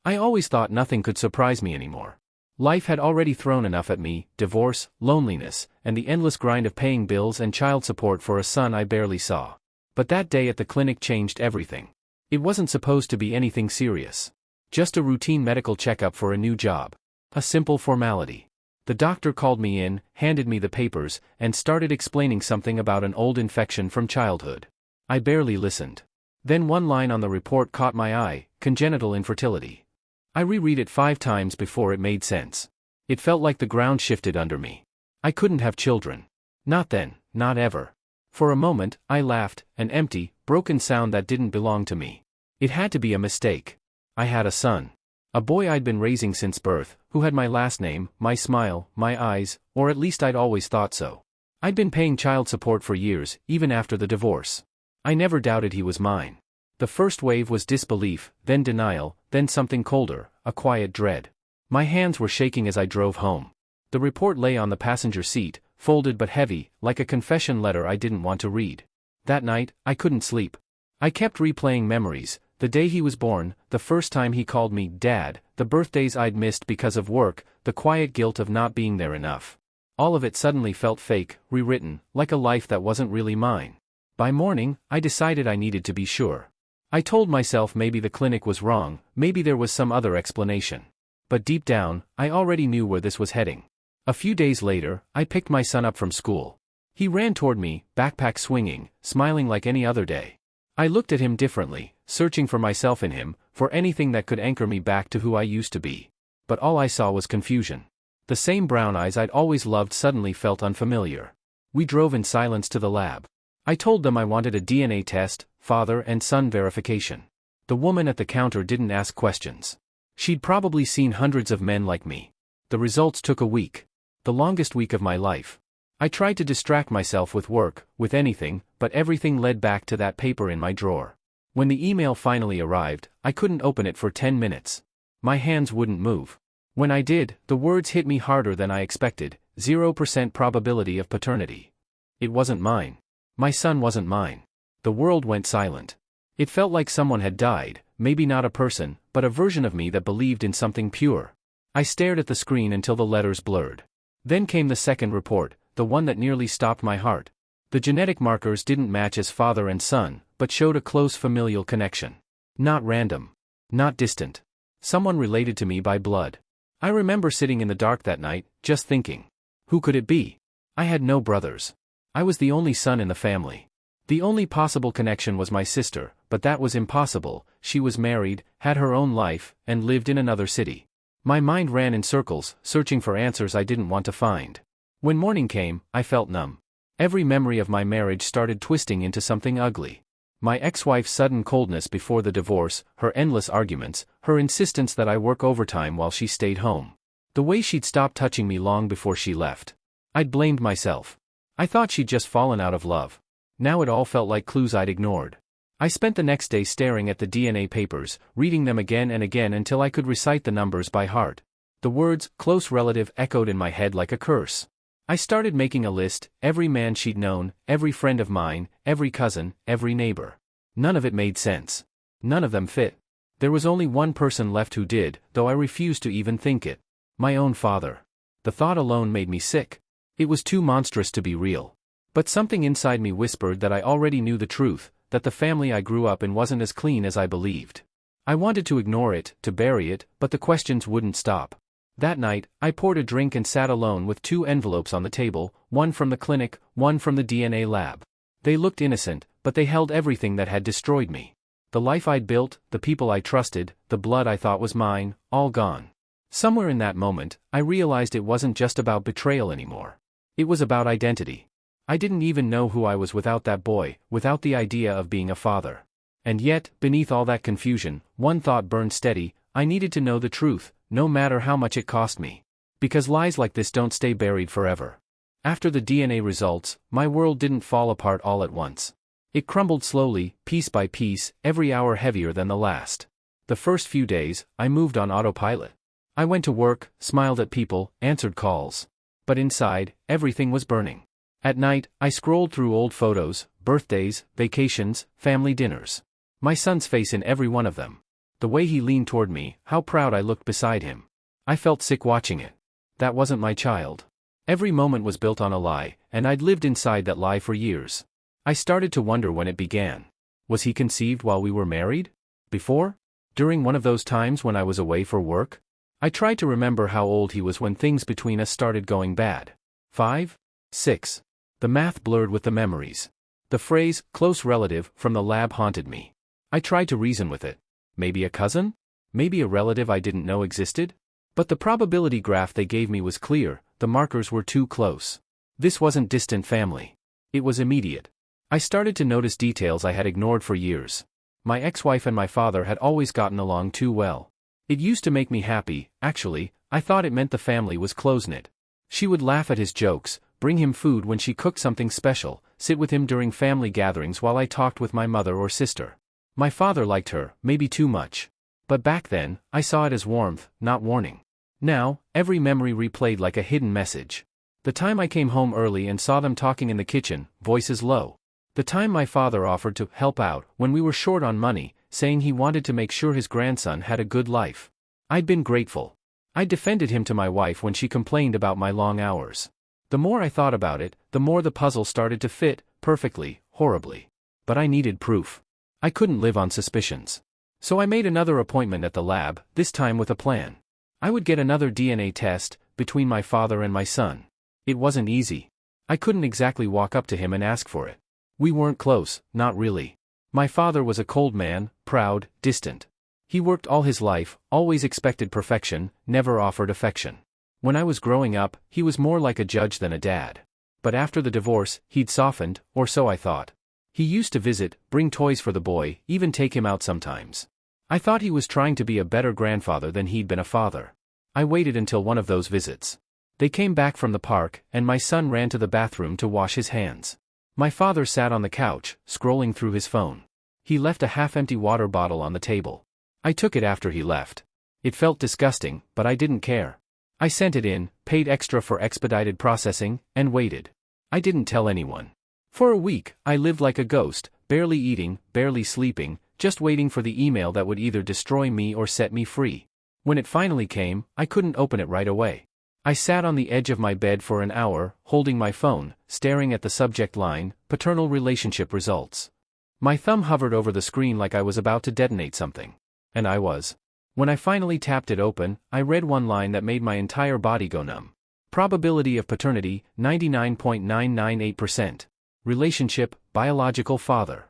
I always thought nothing could surprise me anymore. Life had already thrown enough at me: divorce, loneliness, and the endless grind of paying bills and child support for a son I barely saw. But that day at the clinic changed everything. It wasn't supposed to be anything serious. Just a routine medical checkup for a new job. A simple formality. The doctor called me in, handed me the papers, and started explaining something about an old infection from childhood. I barely listened. Then one line on the report caught my eye: congenital infertility. I reread it 5 times before it made sense. It felt like the ground shifted under me. I couldn't have children. Not then, not ever. For a moment, I laughed, an empty, broken sound that didn't belong to me. It had to be a mistake. I had a son. A boy I'd been raising since birth, who had my last name, my smile, my eyes, or at least I'd always thought so. I'd been paying child support for years, even after the divorce. I never doubted he was mine. The first wave was disbelief, then denial, then something colder, a quiet dread. My hands were shaking as I drove home. The report lay on the passenger seat, folded but heavy, like a confession letter I didn't want to read. That night, I couldn't sleep. I kept replaying memories: the day he was born, the first time he called me Dad, the birthdays I'd missed because of work, the quiet guilt of not being there enough. All of it suddenly felt fake, rewritten, like a life that wasn't really mine. By morning, I decided I needed to be sure. I told myself maybe the clinic was wrong, maybe there was some other explanation. But deep down, I already knew where this was heading. A few days later, I picked my son up from school. He ran toward me, backpack swinging, smiling like any other day. I looked at him differently, searching for myself in him, for anything that could anchor me back to who I used to be. But all I saw was confusion. The same brown eyes I'd always loved suddenly felt unfamiliar. We drove in silence to the lab. I told them I wanted a DNA test, father and son verification. The woman at the counter didn't ask questions. She'd probably seen hundreds of men like me. The results took a week. The longest week of my life. I tried to distract myself with work, with anything, but everything led back to that paper in my drawer. When the email finally arrived, I couldn't open it for 10 minutes. My hands wouldn't move. When I did, the words hit me harder than I expected: 0% probability of paternity. It wasn't mine. My son wasn't mine. The world went silent. It felt like someone had died, maybe not a person, but a version of me that believed in something pure. I stared at the screen until the letters blurred. Then came the second report, the one that nearly stopped my heart. The genetic markers didn't match as father and son, but showed a close familial connection. Not random. Not distant. Someone related to me by blood. I remember sitting in the dark that night, just thinking, who could it be? I had no brothers. I was the only son in the family. The only possible connection was my sister, but that was impossible. She was married, had her own life, and lived in another city. My mind ran in circles, searching for answers I didn't want to find. When morning came, I felt numb. Every memory of my marriage started twisting into something ugly. My ex-wife's sudden coldness before the divorce, her endless arguments, her insistence that I work overtime while she stayed home. The way she'd stopped touching me long before she left. I'd blamed myself. I thought she'd just fallen out of love. Now it all felt like clues I'd ignored. I spent the next day staring at the DNA papers, reading them again and again until I could recite the numbers by heart. The words, close relative, echoed in my head like a curse. I started making a list: every man she'd known, every friend of mine, every cousin, every neighbor. None of it made sense. None of them fit. There was only one person left who did, though I refused to even think it. My own father. The thought alone made me sick. It was too monstrous to be real. But something inside me whispered that I already knew the truth, that the family I grew up in wasn't as clean as I believed. I wanted to ignore it, to bury it, but the questions wouldn't stop. That night, I poured a drink and sat alone with 2 envelopes on the table, one from the clinic, one from the DNA lab. They looked innocent, but they held everything that had destroyed me. The life I'd built, the people I trusted, the blood I thought was mine, all gone. Somewhere in that moment, I realized it wasn't just about betrayal anymore. It was about identity. I didn't even know who I was without that boy, without the idea of being a father. And yet, beneath all that confusion, one thought burned steady: I needed to know the truth, no matter how much it cost me. Because lies like this don't stay buried forever. After the DNA results, my world didn't fall apart all at once. It crumbled slowly, piece by piece, every hour heavier than the last. The first few days, I moved on autopilot. I went to work, smiled at people, answered calls. But inside, everything was burning. At night, I scrolled through old photos, birthdays, vacations, family dinners. My son's face in every one of them. The way he leaned toward me, how proud I looked beside him. I felt sick watching it. That wasn't my child. Every moment was built on a lie, and I'd lived inside that lie for years. I started to wonder when it began. Was he conceived while we were married? Before? During one of those times when I was away for work? I tried to remember how old he was when things between us started going bad. 5? 6. The math blurred with the memories. The phrase, close relative, from the lab haunted me. I tried to reason with it. Maybe a cousin? Maybe a relative I didn't know existed? But the probability graph they gave me was clear, the markers were too close. This wasn't distant family. It was immediate. I started to notice details I had ignored for years. My ex-wife and my father had always gotten along too well. It used to make me happy, actually. I thought it meant the family was close-knit. She would laugh at his jokes, bring him food when she cooked something special, sit with him during family gatherings while I talked with my mother or sister. My father liked her, maybe too much. But back then, I saw it as warmth, not warning. Now, every memory replayed like a hidden message. The time I came home early and saw them talking in the kitchen, voices low. The time my father offered to help out when we were short on money, saying he wanted to make sure his grandson had a good life. I'd been grateful. I defended him to my wife when she complained about my long hours. The more I thought about it, the more the puzzle started to fit, perfectly, horribly. But I needed proof. I couldn't live on suspicions. So I made another appointment at the lab, this time with a plan. I would get another DNA test, between my father and my son. It wasn't easy. I couldn't exactly walk up to him and ask for it. We weren't close, not really. My father was a cold man, proud, distant. He worked all his life, always expected perfection, never offered affection. When I was growing up, he was more like a judge than a dad. But after the divorce, he'd softened, or so I thought. He used to visit, bring toys for the boy, even take him out sometimes. I thought he was trying to be a better grandfather than he'd been a father. I waited until one of those visits. They came back from the park, and my son ran to the bathroom to wash his hands. My father sat on the couch, scrolling through his phone. He left a half-empty water bottle on the table. I took it after he left. It felt disgusting, but I didn't care. I sent it in, paid extra for expedited processing, and waited. I didn't tell anyone. For a week, I lived like a ghost, barely eating, barely sleeping, just waiting for the email that would either destroy me or set me free. When it finally came, I couldn't open it right away. I sat on the edge of my bed for an hour, holding my phone, staring at the subject line, paternal relationship results. My thumb hovered over the screen like I was about to detonate something. And I was. When I finally tapped it open, I read one line that made my entire body go numb. Probability of paternity, 99.998%. Relationship, biological father.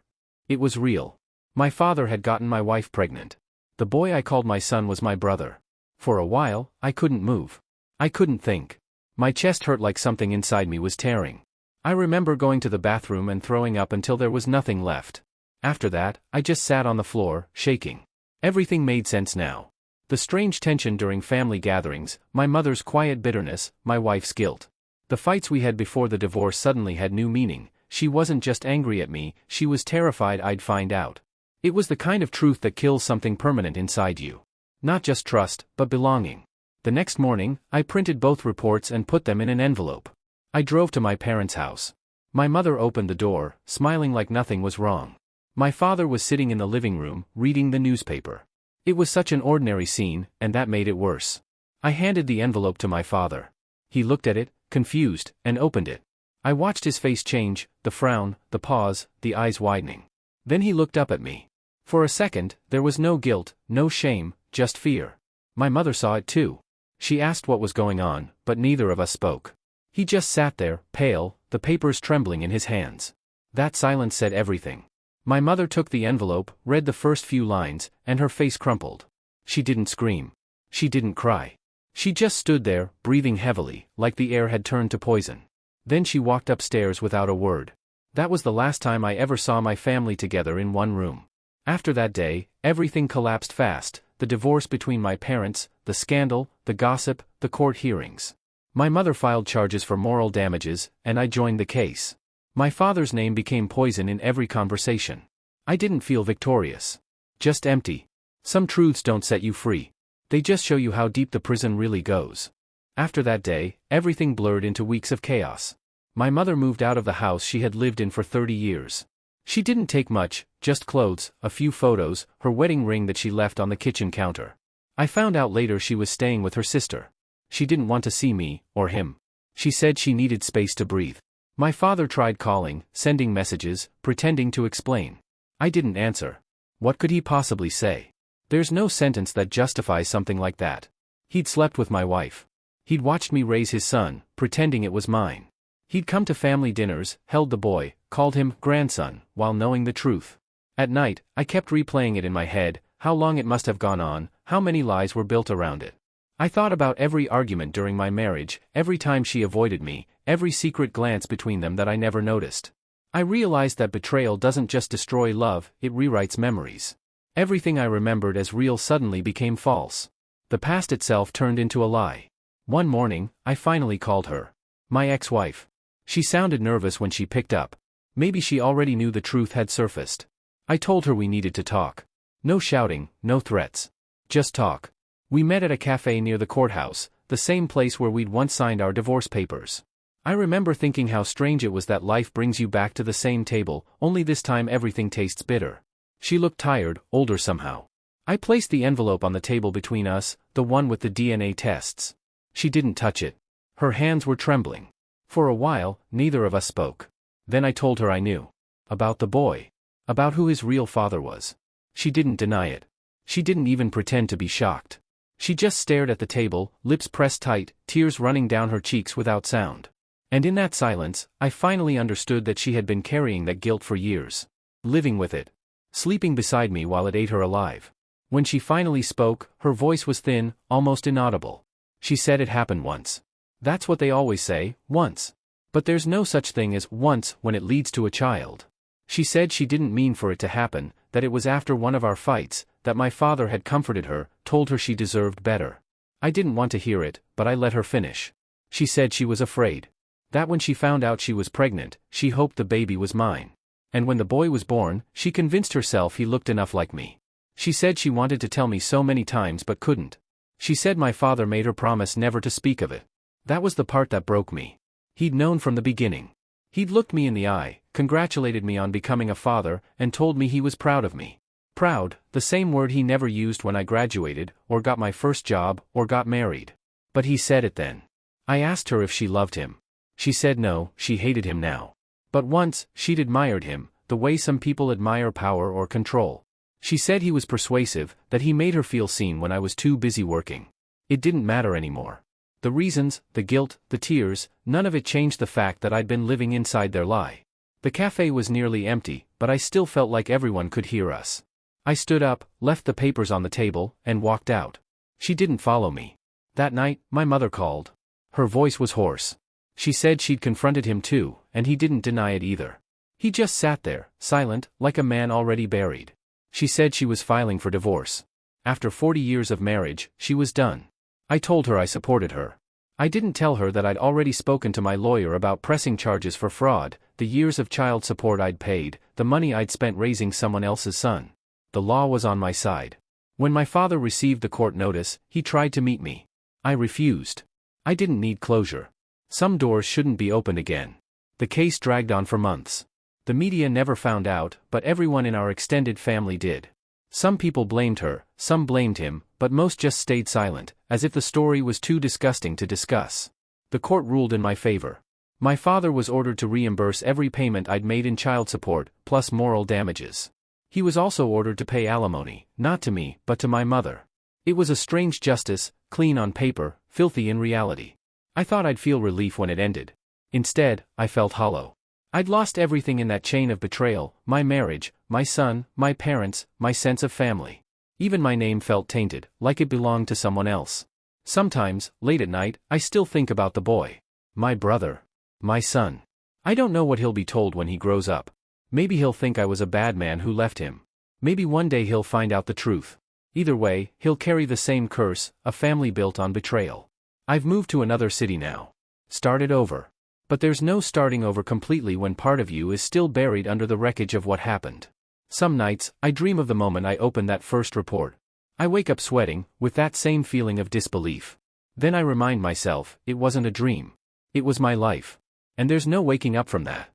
It was real. My father had gotten my wife pregnant. The boy I called my son was my brother. For a while, I couldn't move. I couldn't think. My chest hurt like something inside me was tearing. I remember going to the bathroom and throwing up until there was nothing left. After that, I just sat on the floor, shaking. Everything made sense now. The strange tension during family gatherings, my mother's quiet bitterness, my wife's guilt. The fights we had before the divorce suddenly had new meaning. She wasn't just angry at me, she was terrified I'd find out. It was the kind of truth that kills something permanent inside you. Not just trust, but belonging. The next morning, I printed both reports and put them in an envelope. I drove to my parents' house. My mother opened the door, smiling like nothing was wrong. My father was sitting in the living room, reading the newspaper. It was such an ordinary scene, and that made it worse. I handed the envelope to my father. He looked at it, confused, and opened it. I watched his face change, the frown, the pause, the eyes widening. Then he looked up at me. For a second, there was no guilt, no shame, just fear. My mother saw it too. She asked what was going on, but neither of us spoke. He just sat there, pale, the papers trembling in his hands. That silence said everything. My mother took the envelope, read the first few lines, and her face crumpled. She didn't scream. She didn't cry. She just stood there, breathing heavily, like the air had turned to poison. Then she walked upstairs without a word. That was the last time I ever saw my family together in one room. After that day, everything collapsed fast. The divorce between my parents, the scandal, the gossip, the court hearings. My mother filed charges for moral damages, and I joined the case. My father's name became poison in every conversation. I didn't feel victorious. Just empty. Some truths don't set you free. They just show you how deep the prison really goes. After that day, everything blurred into weeks of chaos. My mother moved out of the house she had lived in for 30 years. She didn't take much, just clothes, a few photos, her wedding ring that she left on the kitchen counter. I found out later she was staying with her sister. She didn't want to see me, or him. She said she needed space to breathe. My father tried calling, sending messages, pretending to explain. I didn't answer. What could he possibly say? There's no sentence that justifies something like that. He'd slept with my wife. He'd watched me raise his son, pretending it was mine. He'd come to family dinners, held the boy, called him grandson, while knowing the truth. At night, I kept replaying it in my head, how long it must have gone on, how many lies were built around it. I thought about every argument during my marriage, every time she avoided me, every secret glance between them that I never noticed. I realized that betrayal doesn't just destroy love, it rewrites memories. Everything I remembered as real suddenly became false. The past itself turned into a lie. One morning, I finally called her. My ex-wife. She sounded nervous when she picked up. Maybe she already knew the truth had surfaced. I told her we needed to talk. No shouting, no threats. Just talk. We met at a cafe near the courthouse, the same place where we'd once signed our divorce papers. I remember thinking how strange it was that life brings you back to the same table, only this time everything tastes bitter. She looked tired, older somehow. I placed the envelope on the table between us, the one with the DNA tests. She didn't touch it. Her hands were trembling. For a while, neither of us spoke. Then I told her I knew. About the boy. About who his real father was. She didn't deny it. She didn't even pretend to be shocked. She just stared at the table, lips pressed tight, tears running down her cheeks without sound. And in that silence, I finally understood that she had been carrying that guilt for years. Living with it. Sleeping beside me while it ate her alive. When she finally spoke, her voice was thin, almost inaudible. She said it happened once. That's what they always say, once. But there's no such thing as once when it leads to a child. She said she didn't mean for it to happen, that it was after one of our fights, that my father had comforted her, told her she deserved better. I didn't want to hear it, but I let her finish. She said she was afraid. That when she found out she was pregnant, she hoped the baby was mine. And when the boy was born, she convinced herself he looked enough like me. She said she wanted to tell me so many times but couldn't. She said my father made her promise never to speak of it. That was the part that broke me. He'd known from the beginning. He'd looked me in the eye, congratulated me on becoming a father, and told me he was proud of me. Proud, the same word he never used when I graduated, or got my first job, or got married. But he said it then. I asked her if she loved him. She said no, she hated him now. But once, she'd admired him, the way some people admire power or control. She said he was persuasive, that he made her feel seen when I was too busy working. It didn't matter anymore. The reasons, the guilt, the tears, none of it changed the fact that I'd been living inside their lie. The cafe was nearly empty, but I still felt like everyone could hear us. I stood up, left the papers on the table, and walked out. She didn't follow me. That night, my mother called. Her voice was hoarse. She said she'd confronted him too, and he didn't deny it either. He just sat there, silent, like a man already buried. She said she was filing for divorce. After 40 years of marriage, she was done. I told her I supported her. I didn't tell her that I'd already spoken to my lawyer about pressing charges for fraud, the years of child support I'd paid, the money I'd spent raising someone else's son. The law was on my side. When my father received the court notice, he tried to meet me. I refused. I didn't need closure. Some doors shouldn't be opened again. The case dragged on for months. The media never found out, but everyone in our extended family did. Some people blamed her, some blamed him, but most just stayed silent, as if the story was too disgusting to discuss. The court ruled in my favor. My father was ordered to reimburse every payment I'd made in child support, plus moral damages. He was also ordered to pay alimony, not to me, but to my mother. It was a strange justice, clean on paper, filthy in reality. I thought I'd feel relief when it ended. Instead, I felt hollow. I'd lost everything in that chain of betrayal, my marriage, my son, my parents, my sense of family. Even my name felt tainted, like it belonged to someone else. Sometimes, late at night, I still think about the boy. My brother. My son. I don't know what he'll be told when he grows up. Maybe he'll think I was a bad man who left him. Maybe one day he'll find out the truth. Either way, he'll carry the same curse, a family built on betrayal. I've moved to another city now. Started over. But there's no starting over completely when part of you is still buried under the wreckage of what happened. Some nights, I dream of the moment I opened that first report. I wake up sweating, with that same feeling of disbelief. Then I remind myself, it wasn't a dream. It was my life. And there's no waking up from that.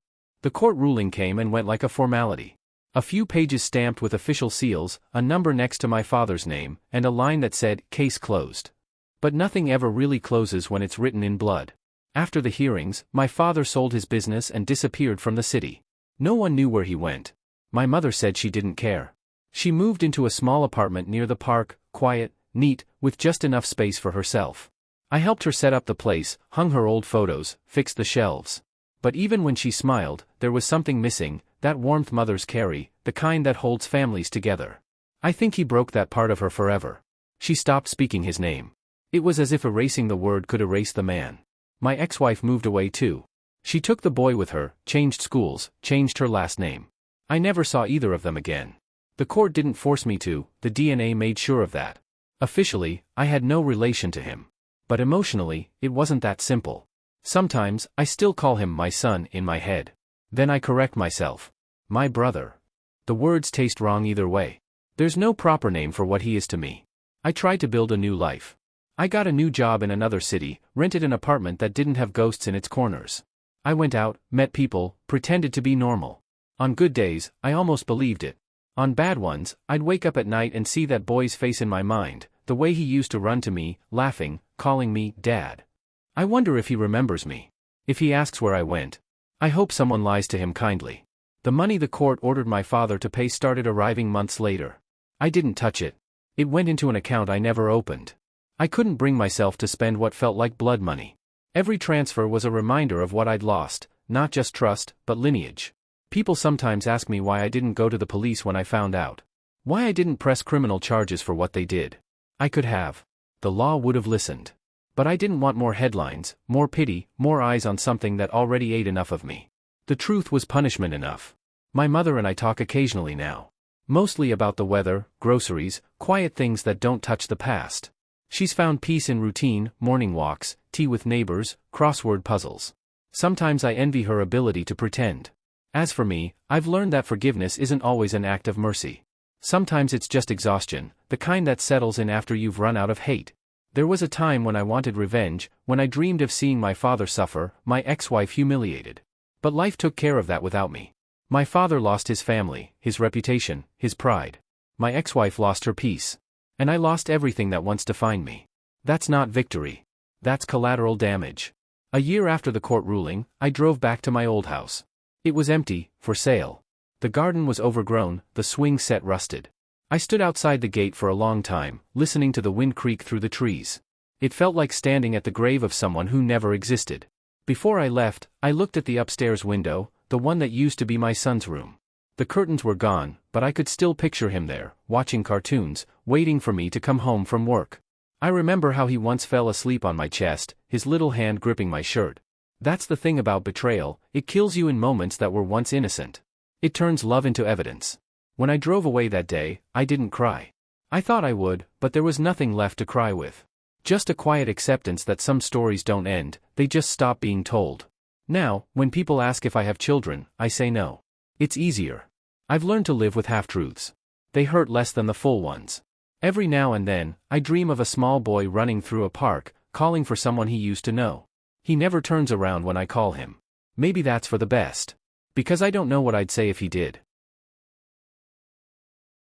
The court ruling came and went like a formality. A few pages stamped with official seals, a number next to my father's name, and a line that said, "Case closed." But nothing ever really closes when it's written in blood. After the hearings, my father sold his business and disappeared from the city. No one knew where he went. My mother said she didn't care. She moved into a small apartment near the park, quiet, neat, with just enough space for herself. I helped her set up the place, hung her old photos, fixed the shelves. But even when she smiled, there was something missing, that warmth mothers carry, the kind that holds families together. I think he broke that part of her forever. She stopped speaking his name. It was as if erasing the word could erase the man. My ex-wife moved away too. She took the boy with her, changed schools, changed her last name. I never saw either of them again. The court didn't force me to, the DNA made sure of that. Officially, I had no relation to him. But emotionally, it wasn't that simple. Sometimes, I still call him my son in my head. Then I correct myself. My brother. The words taste wrong either way. There's no proper name for what he is to me. I tried to build a new life. I got a new job in another city, rented an apartment that didn't have ghosts in its corners. I went out, met people, pretended to be normal. On good days, I almost believed it. On bad ones, I'd wake up at night and see that boy's face in my mind, the way he used to run to me, laughing, calling me Dad. I wonder if he remembers me. If he asks where I went. I hope someone lies to him kindly. The money the court ordered my father to pay started arriving months later. I didn't touch it. It went into an account I never opened. I couldn't bring myself to spend what felt like blood money. Every transfer was a reminder of what I'd lost, not just trust, but lineage. People sometimes ask me why I didn't go to the police when I found out. Why I didn't press criminal charges for what they did. I could have. The law would have listened. But I didn't want more headlines, more pity, more eyes on something that already ate enough of me. The truth was punishment enough. My mother and I talk occasionally now. Mostly about the weather, groceries, quiet things that don't touch the past. She's found peace in routine, morning walks, tea with neighbors, crossword puzzles. Sometimes I envy her ability to pretend. As for me, I've learned that forgiveness isn't always an act of mercy. Sometimes it's just exhaustion, the kind that settles in after you've run out of hate. There was a time when I wanted revenge, when I dreamed of seeing my father suffer, my ex-wife humiliated. But life took care of that without me. My father lost his family, his reputation, his pride. My ex-wife lost her peace. And I lost everything that once defined me. That's not victory. That's collateral damage. A year after the court ruling, I drove back to my old house. It was empty, for sale. The garden was overgrown, the swing set rusted. I stood outside the gate for a long time, listening to the wind creak through the trees. It felt like standing at the grave of someone who never existed. Before I left, I looked at the upstairs window, the one that used to be my son's room. The curtains were gone, but I could still picture him there, watching cartoons, waiting for me to come home from work. I remember how he once fell asleep on my chest, his little hand gripping my shirt. That's the thing about betrayal, it kills you in moments that were once innocent. It turns love into evidence. When I drove away that day, I didn't cry. I thought I would, but there was nothing left to cry with. Just a quiet acceptance that some stories don't end, they just stop being told. Now, when people ask if I have children, I say no. It's easier. I've learned to live with half-truths. They hurt less than the full ones. Every now and then, I dream of a small boy running through a park, calling for someone he used to know. He never turns around when I call him. Maybe that's for the best. Because I don't know what I'd say if he did.